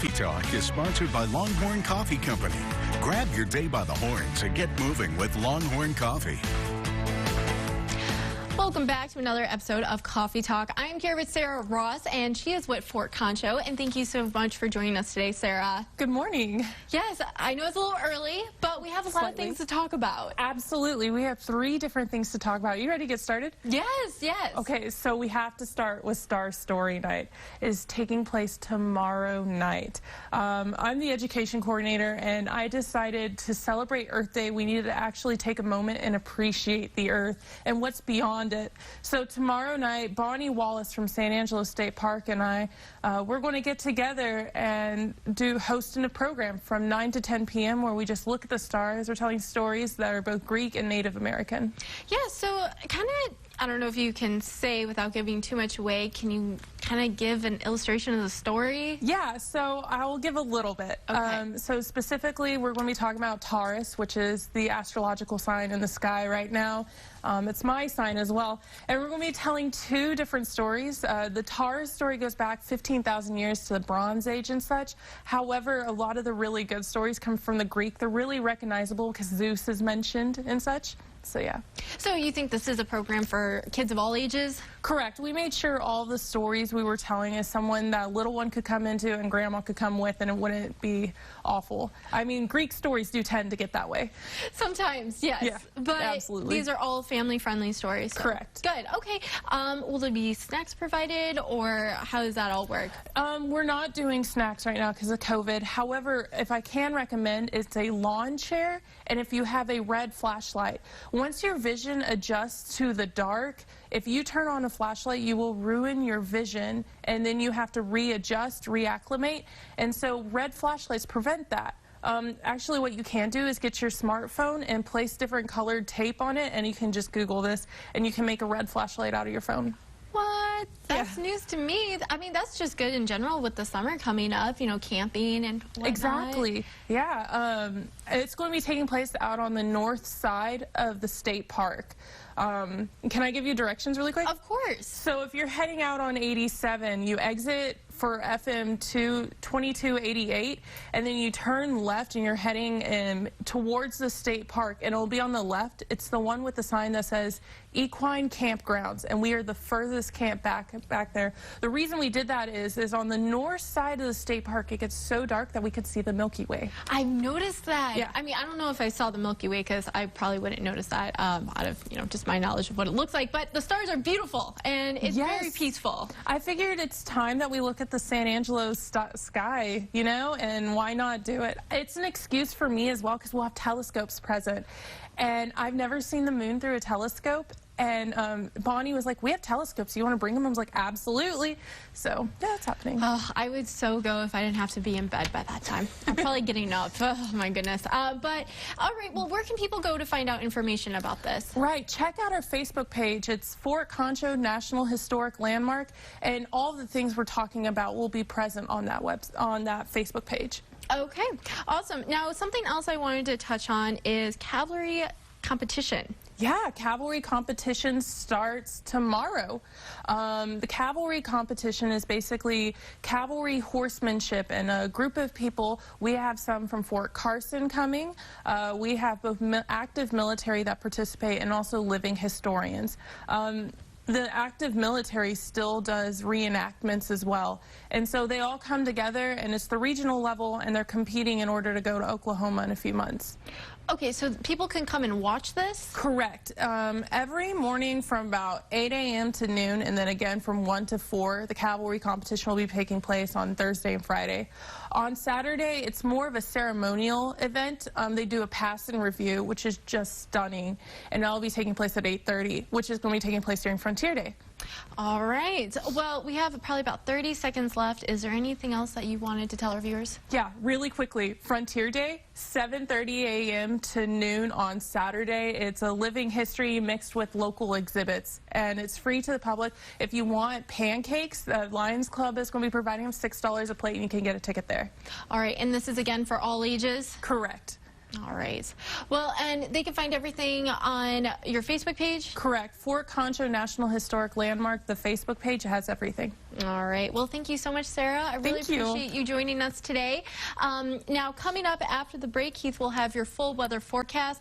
Coffee Talk is sponsored by Longhorn Coffee Company. Grab your day by the horns and get moving with Longhorn Coffee. Welcome back to another episode of Coffee Talk. I'm here with Sarah Ross, and she is with Fort Concho. And thank you so much for joining us today, Sarah. Good morning. Yes, I know it's a little early, but we have a lot of things to talk about. Absolutely. We have 3 different things to talk about. You ready to get started? Yes, yes. Okay, so we have to start with Star Story Night. It is taking place tomorrow night. I'm the education coordinator, and I decided to celebrate Earth Day. We needed to actually take a moment and appreciate the Earth and what's beyond it. So tomorrow night, Bonnie Wallace from San Angelo State Park and I, we're going to get together and hosting a program from 9 to 10 p.m. where we just look at the stars. We're telling stories that are both Greek and Native American. Yeah, so kind of, I don't know if you can say without giving too much away, can you kind of give an illustration of the story? Yeah, so I will give a little bit. Okay. So specifically, we're going to be talking about Taurus, which is the astrological sign in the sky right now. It's my sign as well. And we're going to be telling 2 different stories. The Taurus story goes back 15,000 years to the Bronze Age and such. However, a lot of the really good stories come from the Greek. They're really recognizable because Zeus is mentioned and such. So yeah. So you think this is a program for kids of all ages? Correct. We made sure all the stories we were telling is someone that a little one could come into and grandma could come with, and it wouldn't be awful. I mean, Greek stories do tend to get that way. Sometimes, yes. Yeah, but absolutely. These are all family-friendly stories. So. Correct. Good. Okay. Will there be snacks provided, or how does that all work? We're not doing snacks right now because of COVID. However, if I can recommend, it's a lawn chair, and if you have a red flashlight. Once your vision adjusts to the dark, if you turn on a flashlight, you will ruin your vision, and then you have to readjust, reacclimate, and so red flashlights prevent that. Actually, what you can do is get your smartphone and place different colored tape on it, and you can just Google this, and you can make a red flashlight out of your phone. What? That's news to me. I mean, that's just good in general with the summer coming up, you know, camping and whatnot. Exactly. Yeah. It's going to be taking place out on the north side of the state park. Can I give you directions really quick? Of course. So if you're heading out on 87, you exit for FM 2288, and then you turn left and you're heading towards the state park, and it'll be on the left. It's the one with the sign that says Equine Campgrounds, and we are the furthest camp back there. The reason we did that is on the north side of the state park, it gets so dark that we could see the Milky Way. I've noticed that. Yeah. I mean, I don't know if I saw the Milky Way because I probably wouldn't notice that out of, you know, just my knowledge of what it looks like, but the stars are beautiful and it's very peaceful. I figured it's time that we look at the San Angelo sky, you know, and why not do it? It's an excuse for me as well because we'll have telescopes present, and I've never seen the moon through a telescope. And Bonnie was like, we have telescopes. You want to bring them? I was like, absolutely. So, yeah, it's happening. Oh, I would so go if I didn't have to be in bed by that time. I'm probably getting up. Oh, my goodness. But, all right, well, where can people go to find out information about this? Right. Check out our Facebook page. It's Fort Concho National Historic Landmark, and all the things we're talking about will be present on that Facebook page. Okay, awesome. Now, something else I wanted to touch on is cavalry competition. Yeah, cavalry competition starts tomorrow. The cavalry competition is basically cavalry horsemanship, and a group of people. We have some from Fort Carson coming. We have both active military that participate and also living historians. The active military still does reenactments as well. And so they all come together, and it's the regional level, and they're competing in order to go to Oklahoma in a few months. Okay, so people can come and watch this? Correct. Every morning from about 8 a.m. to noon, and then again from 1 to 4, the cavalry competition will be taking place on Thursday and Friday. On Saturday, it's more of a ceremonial event. They do a pass and review, which is just stunning, and that'll be taking place at 8:30, which is going to be taking place during Frontier Day. All right. Well, we have probably about 30 seconds left. Is there anything else that you wanted to tell our viewers? Yeah, really quickly. Frontier Day, 7:30 a.m. to noon on Saturday. It's a living history mixed with local exhibits, and it's free to the public. If you want pancakes, the Lions Club is going to be providing them $6 a plate, and you can get a ticket there. All right, and this is again for all ages? Correct. All right. Well, and they can find everything on your Facebook page? Correct. Fort Concho National Historic Landmark, the Facebook page has everything. All right. Well, thank you so much, Sarah. I really appreciate you joining us today. Now, coming up after the break, Keith will have your full weather forecast.